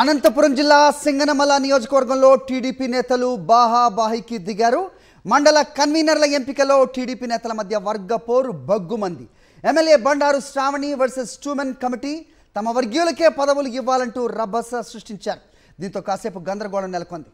అనంతపురం జిల్లా సింగనమల నియోజకవర్గంలో టీడీపీ నేతలు బాహాబాహికి దిగారు. మండల కన్వీనర్ల ఎంపికలో టీడీపీ నేతల మధ్య వర్గ పోరు బగ్గుమంది. MLA Bandaru Sravani versus two men committee తమ వర్గీయులకే పదవులు ఇవ్వాలంటూ రభస సృష్టించారు. దీంతో కాసేపు గందరగోళం నెలకొంది.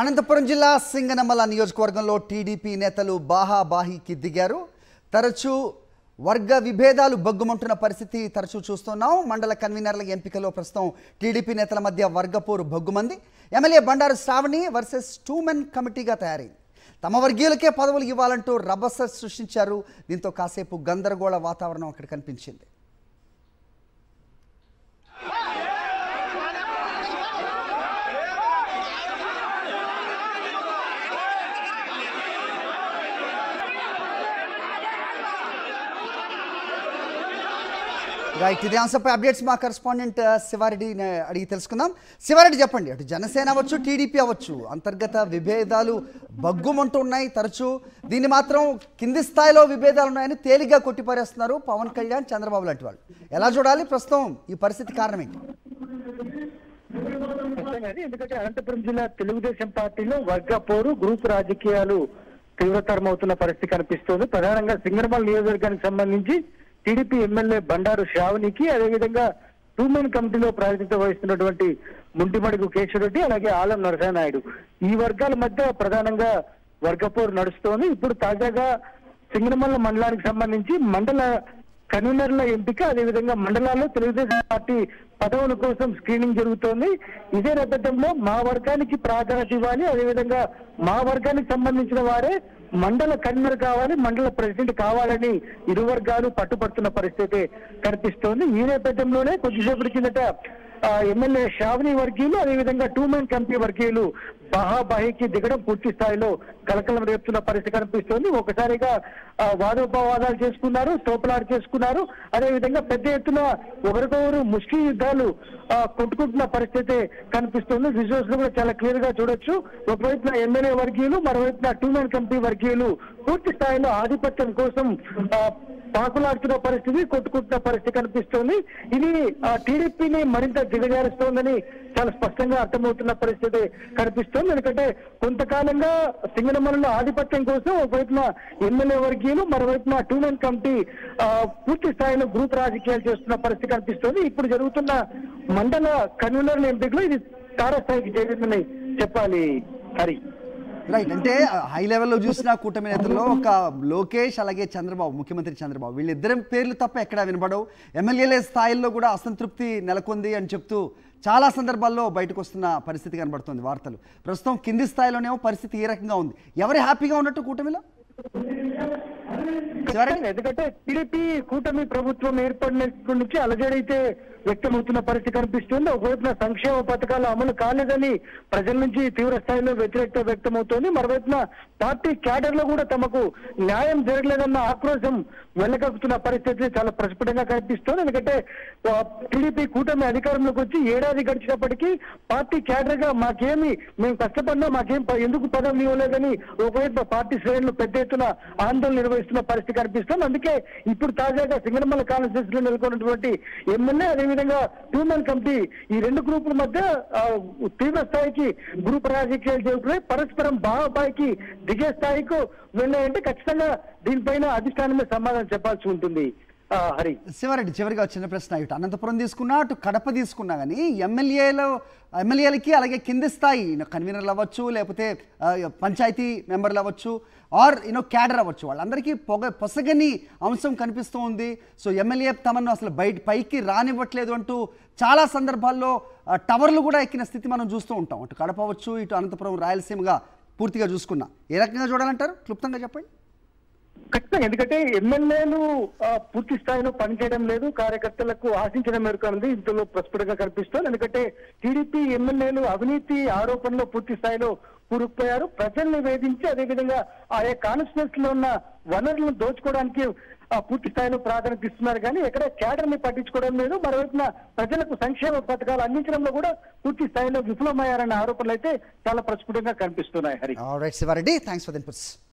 అనంతపురం జిల్లా సింగనమల నియోజకవర్గంలో టీడీపీ నేతలు బాహాబాహికి దిగారు. తరచూ వర్గ విభేదాలు బగ్గుమంటున్న పరిస్థితి తరచూ చూస్తున్నాం. మండల కన్వీనర్ల ఎంపికలో ప్రస్తుతం టీడీపీ నేతల మధ్య వర్గపోరు బగ్గుమంది. MLA Bandaru Sravani versus two men కమిటీగా తయారైంది. తమ వర్గీయులకే పదవులు ఇవ్వాలంటూ రభస సృష్టించారు. దీంతో కాసేపు గందరగోళ వాతావరణం అక్కడ కనిపించింది. రైట్, ఇదే అంశంపై అప్డేట్స్ మా కరెస్పాండెంట్ శివారెడ్డిని అడిగి తెలుసుకుందాం. శివారెడ్డి చెప్పండి, అటు జనసేన అవ్వచ్చు, టీడీపీ అవ్వచ్చు, అంతర్గత విభేదాలు బగ్గుమంటూ ఉన్నాయి. తరచూ దీన్ని మాత్రం కింది స్థాయిలో విభేదాలు ఉన్నాయని తేలిగ్గా కొట్టిపారేస్తున్నారు పవన్ కళ్యాణ్, చంద్రబాబు లాంటి వాళ్ళు. ఎలా చూడాలి ప్రస్తుతం ఈ పరిస్థితి? కారణం ఏంటి? ఎందుకంటే అనంతపురం జిల్లా తెలుగుదేశం పార్టీలో వర్గ పోరు, గ్రూప్ రాజకీయాలు తీవ్రతరం అవుతున్న పరిస్థితి కనిపిస్తోంది. ప్రధానంగా సింగనమల నియోజకవర్గానికి సంబంధించి టీడీపీ ఎమ్మెల్యే బండారు శ్రావణికి, అదేవిధంగా టూమెన్ కమిటీలో ప్రాతినిధ్యం వహిస్తున్నటువంటి ముంటిమడుగు కేశవరెడ్డి, అలాగే ఆలం నరసింహనాయుడు, ఈ వర్గాల మధ్య ప్రధానంగా వర్గపోరు నడుస్తోంది. ఇప్పుడు తాజాగా సింగనమల మండలానికి సంబంధించి మండల కన్వీనర్ల ఎంపిక, అదేవిధంగా మండలాల్లో తెలుగుదేశం పార్టీ పదవుల కోసం స్క్రీనింగ్ జరుగుతోంది. ఇదే నేపథ్యంలో మా వర్గానికి ప్రాధాన్యత ఇవ్వాలి, అదేవిధంగా మా వర్గానికి సంబంధించిన వారే మండల కన్వీనర్ కావాలి, మండల ప్రెసిడెంట్ కావాలని ఇరు వర్గాలు పట్టుపడుతున్న పరిస్థితి కనిపిస్తోంది. ఈ నేపథ్యంలోనే కొద్దిసేపటి కిందట ఎమ్మెల్యే శ్రావణి వర్గీయులు, అదేవిధంగా టూమెన్ కమిటీ వర్గీయులు బాహాబాహికి దిగడం పూర్తి స్థాయిలో కలకలం రేపుతున్న పరిస్థితి కనిపిస్తోంది. ఒకసారిగా వాదోపవాదాలు చేసుకున్నారు, తోపులాట చేసుకున్నారు. అదేవిధంగా పెద్ద ఎత్తున ఒకరికొకరు ముష్టి యుద్ధాలు కొట్టుకుంటున్న పరిస్థితి కనిపిస్తుంది. విజువల్స్ లో కూడా చాలా క్లియర్ గా చూడొచ్చు. ఒకవైపున ఎమ్మెల్యే వర్గీయులు, మరోవైపున టూమెన్ కమిటీ వర్గీయులు పూర్తి స్థాయిలో ఆధిపత్యం కోసం పాకులాడుతున్న పరిస్థితి, కొట్టుకుంటున్న పరిస్థితి కనిపిస్తోంది. ఇది టీడీపీని మరింత దిగజారుస్తోందని చాలా స్పష్టంగా అర్థమవుతున్న పరిస్థితి కనిపిస్తోంది. ఎందుకంటే కొంతకాలంగా సింగనమలలో ఆధిపత్యం కోసం ఒకవైపున ఎమ్మెల్యే వర్గీయులు, మరోవైపున టూమెన్ కమిటీ పూర్తి స్థాయిలో గ్రూప్ రాజకీయాలు చేస్తున్న పరిస్థితి కనిపిస్తోంది. ఇప్పుడు జరుగుతున్న మండల కన్వీనర్ల ఎంపికలో ఇది తారస్థాయికి చేరిందని చెప్పాలి. హరి, రైట్, అంటే హై లెవెల్లో చూసిన కూటమి నేతల్లో ఒక లోకేష్, అలాగే చంద్రబాబు, ముఖ్యమంత్రి చంద్రబాబు, వీళ్ళిద్దరం పేర్లు తప్ప ఎక్కడా వినపడవు. ఎమ్మెల్యేల స్థాయిల్లో కూడా అసంతృప్తి నెలకొంది అని చెప్తూ చాలా సందర్భాల్లో బయటకు వస్తున్న పరిస్థితి కనబడుతుంది వార్తలు. ప్రస్తుతం కింది స్థాయిలోనేమో పరిస్థితి ఏ రకంగా ఉంది? ఎవరు హ్యాపీగా ఉన్నట్టు కూటమిలో? ఎందుకంటే టీడీపీ కూటమి ప్రభుత్వం ఏర్పడినప్పటి నుంచి అలజడైతే వ్యక్తమవుతున్న పరిస్థితి కనిపిస్తుంది. ఒకవైపున సంక్షేమ పథకాలు అమలు కాలేదని ప్రజల నుంచి తీవ్ర స్థాయిలో వ్యతిరేకత వ్యక్తమవుతోంది. మరోవైపున పార్టీ క్యాడర్ లో కూడా తమకు న్యాయం జరగలేదన్న ఆక్రోశం వెల్లకక్కుతున్న పరిస్థితి చాలా ప్రస్ఫుటంగా కనిపిస్తోంది. ఎందుకంటే టీడీపీ కూటమి అధికారంలోకి వచ్చి ఏడాది గడిచినప్పటికీ పార్టీ క్యాడర్ గా మేము కష్టపడినా ఎందుకు పదవి ఇవ్వలేదని ఒకవైపు పార్టీ శ్రేణులు పెద్ద ఎత్తున ఆందోళన నిర్వహిస్తున్న పరిస్థితి కనిపిస్తోంది. అందుకే ఇప్పుడు తాజాగా సింగనమల కాన్స్టిట్యూన్సీ లో నెలకొన్నటువంటి ఎమ్మెల్యే, అదేవిధంగా టూమెన్ కమిటీ, ఈ రెండు గ్రూపుల మధ్య తీవ్ర స్థాయికి గ్రూప్ రాజకీయాలు జరుగుతున్నాయి. పరస్పరం బాహాబాయికి దిగే స్థాయికి వెళ్ళాయంటే ఖచ్చితంగా దీనిపైన అధిష్టానమే సమాధానం చెప్పాల్సి ఉంటుంది. హరి, శివారెడ్డి, చివరిగా చిన్న ప్రశ్న. ఇటు అనంతపురం తీసుకున్నా, అటు కడప తీసుకున్నా కానీ ఎమ్మెల్యేలకి అలాగే కింది స్థాయి కన్వీనర్లు అవ్వచ్చు, లేకపోతే పంచాయతీ మెంబర్లు అవ్వచ్చు, ఆర్ క్యాడర్ అవ్వచ్చు, వాళ్ళందరికీ పొసగని అంశం కనిపిస్తూ ఉంది. సో ఎమ్మెల్యే తమను అసలు పైకి రానివ్వట్లేదు అంటూ చాలా సందర్భాల్లో టవర్లు కూడా ఎక్కిన స్థితి మనం చూస్తూ ఉంటాం. అటు కడప అవ్వచ్చు, ఇటు అనంతపురం, రాయలసీమగా పూర్తిగా చూసుకున్నా. ఏ రకంగా చూడాలంటారు? క్లుప్తంగా చెప్పండి. ఖచ్చితంగా, ఎందుకంటే ఎమ్మెల్యేలు పూర్తి స్థాయిలో పనిచేయడం లేదు, కార్యకర్తలకు ఆశించిన మేరకు అనేది ఇందులో ప్రస్ఫుటంగా కనిపిస్తోంది. ఎందుకంటే టీడీపీ ఎమ్మెల్యేలు అవినీతి ఆరోపణలో పూర్తి స్థాయిలో కూరుకుపోయారు. ప్రజల్ని వేధించి అదేవిధంగా ఆయా కాన్స్టిట్యూన్స్ లో ఉన్న వనరులను దోచుకోవడానికి పూర్తి స్థాయిలో ప్రాధాన్యత ఇస్తున్నారు, కానీ ఎక్కడ క్యాడర్ ని పట్టించుకోవడం లేదు. మరోవైపున ప్రజలకు సంక్షేమ పథకాలు అందించడంలో కూడా పూర్తి స్థాయిలో విఫలమయ్యారన్న ఆరోపణలు అయితే చాలా ప్రస్ఫుటంగా కనిపిస్తున్నాయి. Hari, alright Shivareddy, thanks for the inputs.